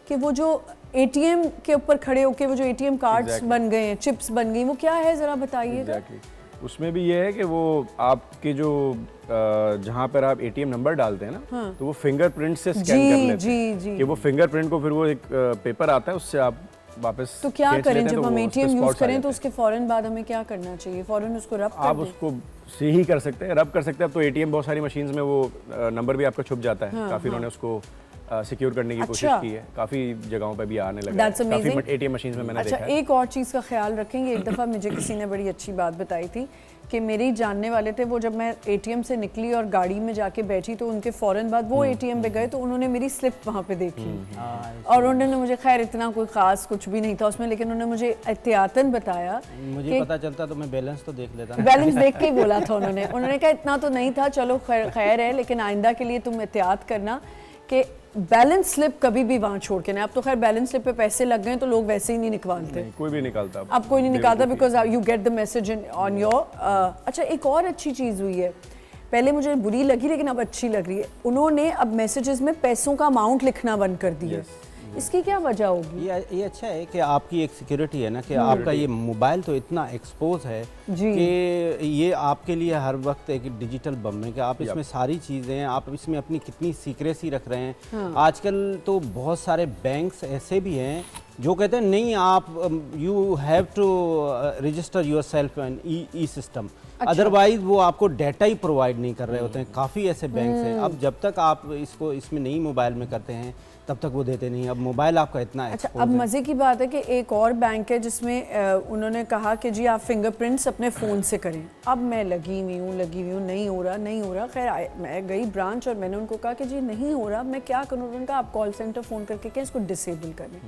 कि वो जो एटीएम के ऊपर खड़े होके वो जो एटीएम कार्ड्स बन गए हैं, चिप्स बन गई, वो क्या है ज़रा बताइएगा। उसमें भी ये है कि वो आपके जो जहाँ पर आप एटीएम नंबर डालते हैं ना, हाँ। तो वो फिंगरप्रिंट से स्कैन कर लेते हैं कि वो फिंगरप्रिंट को फिर वो एक पेपर आता है, उससे आप वापस तो क्या करें जब हम एटीएम यूज करें तो उसके फौरन बाद हमें क्या करना चाहिए? फौरन उसको रब कर आप उसको से ही कर सकते हैं, रब कर सकते हैं। अब तो एटीएम बहुत सारी मशीन्स में वो नंबर भी आपका छुप जाता है। काफी उन्होंने उसको सिक्योर करने की कोशिश की है, काफी जगहों पे भी आने लगा है, काफी एटीएम मशीन्स में मैंने देखा है। एक और चीज़ का ख्याल रखेंगे, एक दफ़ा मुझे किसी ने बड़ी अच्छी बात बताई थी कि मेरे जानने वाले थे, वो जब मैं एटीएम से निकली और गाड़ी में जाके बैठी तो उनके फ़ौरन बाद वो एटीएम पे गए तो उन्होंने मेरी स्लिप वहाँ पे देखी और उन्होंने मुझे, खैर इतना कोई ख़ास कुछ भी नहीं था उसमें, लेकिन उन्होंने मुझे एहतियातन बताया। मुझे पता चलता तो मैं बैलेंस तो देख लेता, बैलेंस देख के ही बोला था उन्होंने कहा इतना तो नहीं था, चलो खैर है, लेकिन आइंदा के लिए तुम एहतियात करना कि बैलेंस स्लिप कभी भी वहाँ छोड़ के ना। अब तो खैर बैलेंस स्लिप पे पैसे लग गए तो लोग वैसे ही नहीं निकालते, कोई भी निकालता अब कोई नहीं निकालता, because you get the message on your. अच्छा, एक और अच्छी चीज़ हुई है, पहले मुझे बुरी लगी लेकिन अब अच्छी लग रही है, उन्होंने अब मैसेजेस में पैसों का अमाउंट लिखना बंद कर दिया। इसकी क्या वजह होगी? ये अच्छा है कि आपकी एक सिक्योरिटी है ना, कि आपका ये मोबाइल तो इतना एक्सपोज है कि ये आपके लिए हर वक्त एक डिजिटल बम है कि आप इसमें सारी चीज़ें, आप इसमें अपनी कितनी सीक्रेसी रख रहे हैं। हाँ। आजकल तो बहुत सारे बैंक्स ऐसे भी हैं जो कहते हैं नहीं, आप you have to register yourself in e system, otherwise वो आपको डाटा ही प्रोवाइड नहीं कर रहे होते हैं। काफ़ी ऐसे बैंक्स हैं। अब जब तक आप इसको इसमें नहीं मोबाइल में करते हैं तब तक वो देते नहीं। अब मोबाइल आपका इतना अच्छा, अब मज़े की बात है कि एक और बैंक है जिसमें उन्होंने कहा कि जी आप फिंगरप्रिंट्स अपने फ़ोन से करें। अब मैं लगी हुई हूँ, नहीं हो रहा। खैर मैं गई ब्रांच और मैंने उनको कहा कि जी नहीं हो रहा, मैं क्या करूँ? उन्होंने कहा आप कॉल सेंटर फ़ोन करके क्या इसको डिसेबल करें।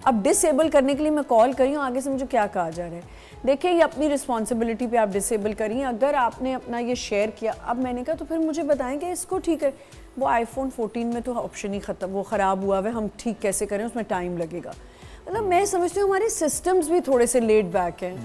अब डिसेबल करने के लिए मैं कॉल करी हूँ, आगे से मुझे क्या कहा जा रहा है? देखिए, ये अपनी रिस्पॉन्सिबिलिटी पे आप डिसेबल करिए। अगर आपने अपना ये शेयर किया, अब मैंने कहा तो फिर मुझे बताएं कि इसको ठीक है। वो आईफोन 14 में तो ऑप्शन ही ख़त्म, वो ख़राब हुआ है, हम ठीक कैसे करें, उसमें टाइम लगेगा। मतलब मैं समझती हूँ हमारे सिस्टम्स भी थोड़े से लेट बैक हैं।